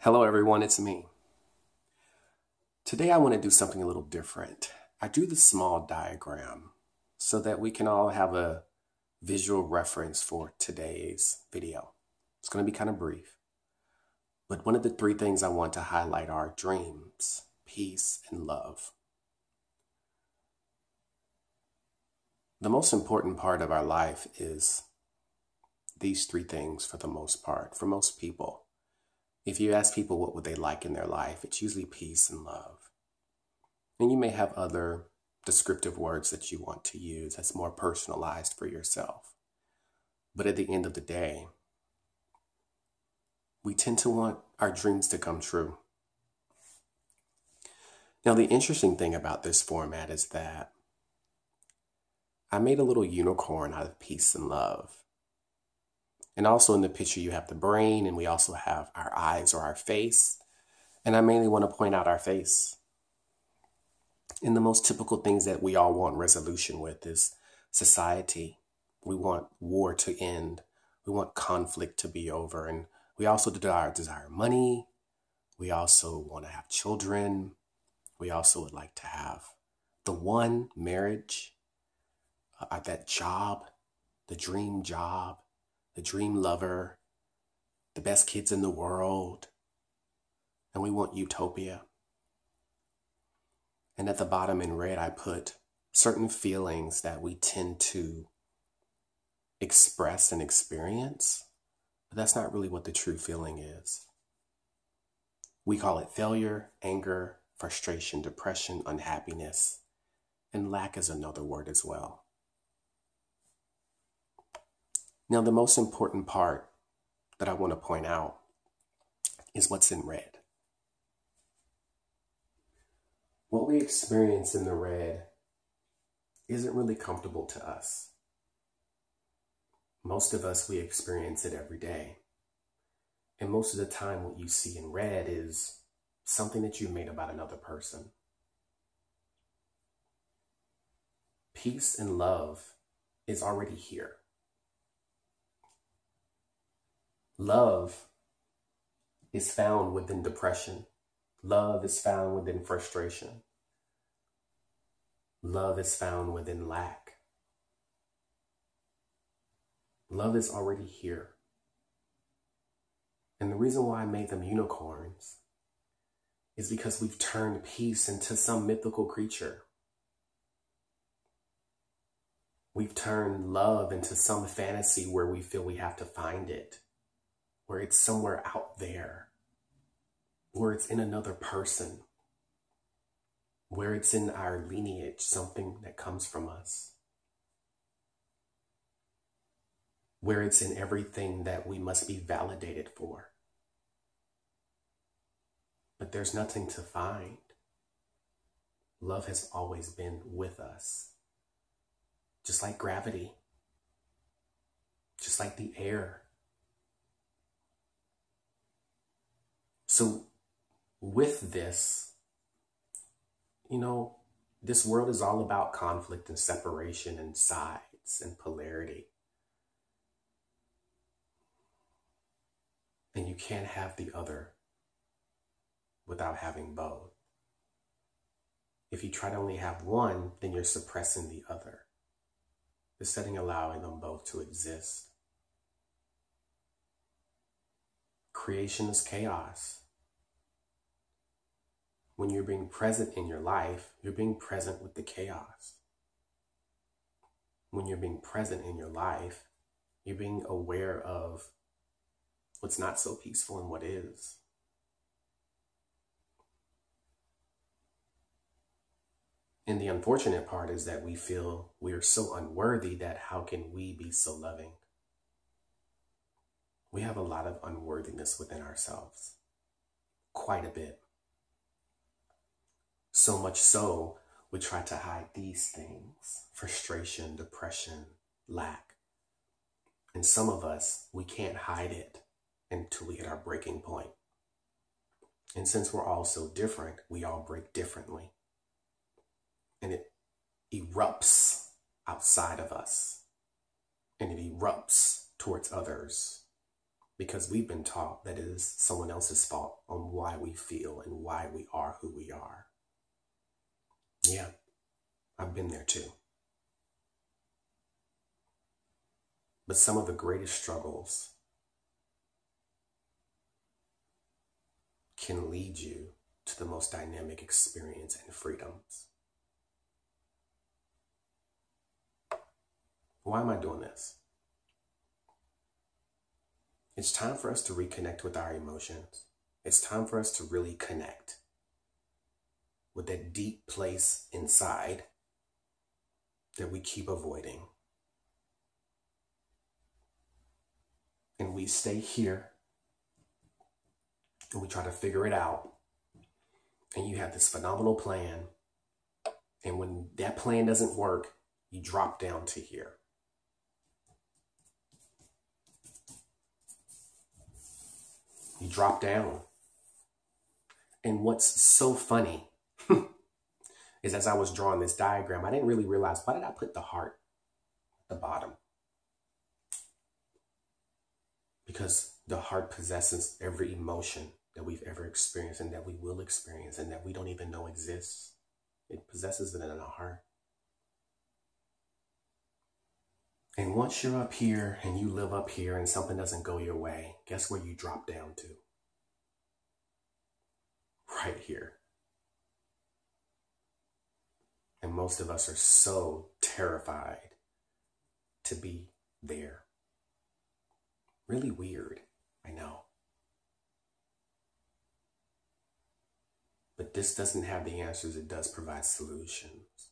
Hello everyone, it's me. Today I want to do something a little different. I drew the small diagram so that we can all have a visual reference for today's video. It's going to be kind of brief, but one of the three things I want to highlight are dreams, peace, and love. The most important part of our life is these three things for the most part, for most people. If you ask people what would they like in their life, it's usually peace and love. And you may have other descriptive words that you want to use that's more personalized for yourself. But at the end of the day, we tend to want our dreams to come true. Now, the interesting thing about this format is that I made a little unicorn out of peace and love. And also in the picture, you have the brain, and we also have our eyes or our face. And I mainly want to point out our face. And the most typical things that we all want resolution with is society. We want war to end. We want conflict to be over. And we also desire money. We also want to have children. We also would like to have the one marriage, that job, the dream job, the dream lover, the best kids in the world, and we want utopia. And at the bottom in red, I put certain feelings that we tend to express and experience, but that's not really what the true feeling is. We call it failure, anger, frustration, depression, unhappiness, and lack is another word as well. Now, the most important part that I want to point out is what's in red. What we experience in the red isn't really comfortable to us. Most of us, we experience it every day. And most of the time, what you see in red is something that you made about another person. Peace and love is already here. Love is found within depression. Love is found within frustration. Love is found within lack. Love is already here. And the reason why I made them unicorns is because we've turned peace into some mythical creature. We've turned love into some fantasy where we feel we have to find it, where it's somewhere out there, where it's in another person, where it's in our lineage, something that comes from us, where it's in everything that we must be validated for. But there's nothing to find. Love has always been with us, just like gravity, just like the air. So with this, this world is all about conflict and separation and sides and polarity. And you can't have the other without having both. If you try to only have one, then you're suppressing the other. Instead of allowing them both to exist. Creation is chaos. When you're being present in your life, you're being present with the chaos. When you're being present in your life, you're being aware of what's not so peaceful and what is. And the unfortunate part is that we feel we are so unworthy that how can we be so loving? We have a lot of unworthiness within ourselves. Quite a bit. So much so, we try to hide these things: frustration, depression, lack. And some of us, we can't hide it until we hit our breaking point. And since we're all so different, we all break differently. And it erupts outside of us. And it erupts towards others. because we've been taught that it is someone else's fault on why we feel and why we are who we are. Yeah, I've been there too. But some of the greatest struggles can lead you to the most dynamic experience and freedoms. Why am I doing this? It's time for us to reconnect with our emotions. It's time for us to really connect with that deep place inside that we keep avoiding. And we stay here and we try to figure it out. And you have this phenomenal plan. And when that plan doesn't work, you drop down to here. You drop down. And what's so funny is as I was drawing this diagram, I didn't really realize, why did I put the heart at the bottom? Because the heart possesses every emotion that we've ever experienced and that we will experience and that we don't even know exists. It possesses it in our heart. And once you're up here and you live up here and something doesn't go your way, guess where you drop down to? Right here. And most of us are so terrified to be there. Really weird, I know. But this doesn't have the answers, it does provide solutions.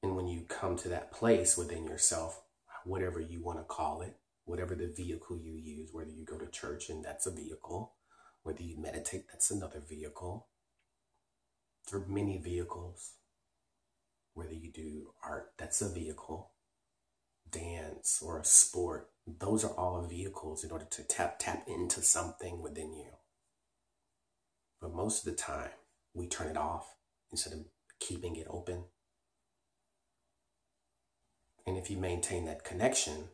And when you come to that place within yourself, whatever you want to call it, whatever the vehicle you use, whether you go to church and that's a vehicle, whether you meditate, that's another vehicle. There are many vehicles. Whether you do art, that's a vehicle. Dance or a sport, those are all vehicles in order to tap into something within you. But most of the time, we turn it off instead of keeping it open. And if you maintain that connection,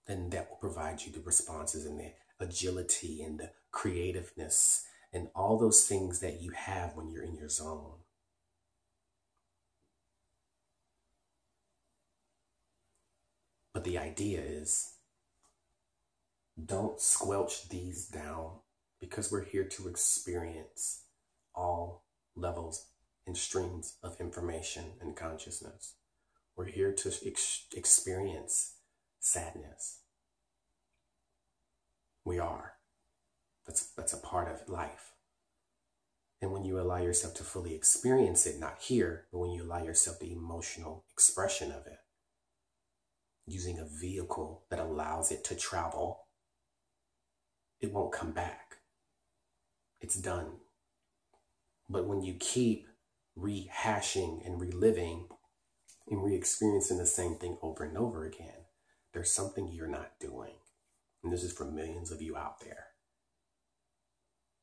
then that will provide you the responses and the agility and the creativeness and all those things that you have when you're in your zone. But the idea is, don't squelch these down, because we're here to experience all levels and streams of information and consciousness. We're here to experience sadness. We are. That's a part of life. And when you allow yourself to fully experience it, not here, but when you allow yourself the emotional expression of it, using a vehicle that allows it to travel, it won't come back. It's done. But when you keep rehashing and reliving and re-experiencing the same thing over and over again, there's something you're not doing. And this is for millions of you out there.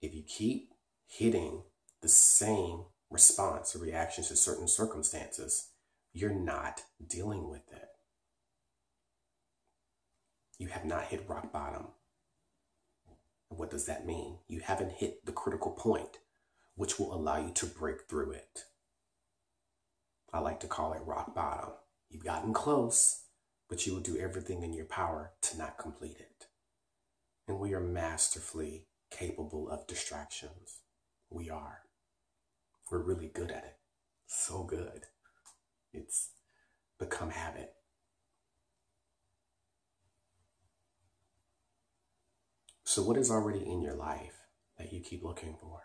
If you keep hitting the same response or reactions to certain circumstances, you're not dealing with it. You have not hit rock bottom. And what does that mean? You haven't hit the critical point, which will allow you to break through it. I like to call it rock bottom. You've gotten close, but you will do everything in your power to not complete it. And we are masterfully capable of distractions. We are. We're really good at it. So good. It's become habit. So what is already in your life that you keep looking for?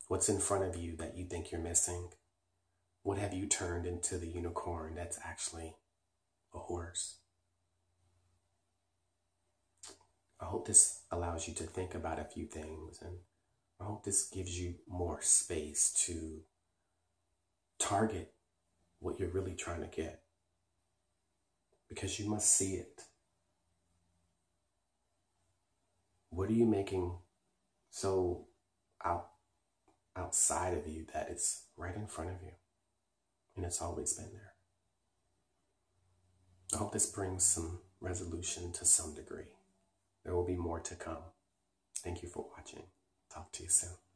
What's in front of you that you think you're missing? What have you turned into the unicorn that's actually a horse? I hope this allows you to think about a few things, and I hope this gives you more space to target what you're really trying to get, because you must see it. What are you making so outside of you that it's right in front of you, and it's always been there? I hope this brings some resolution to some degree. There will be more to come. Thank you for watching. Talk to you soon.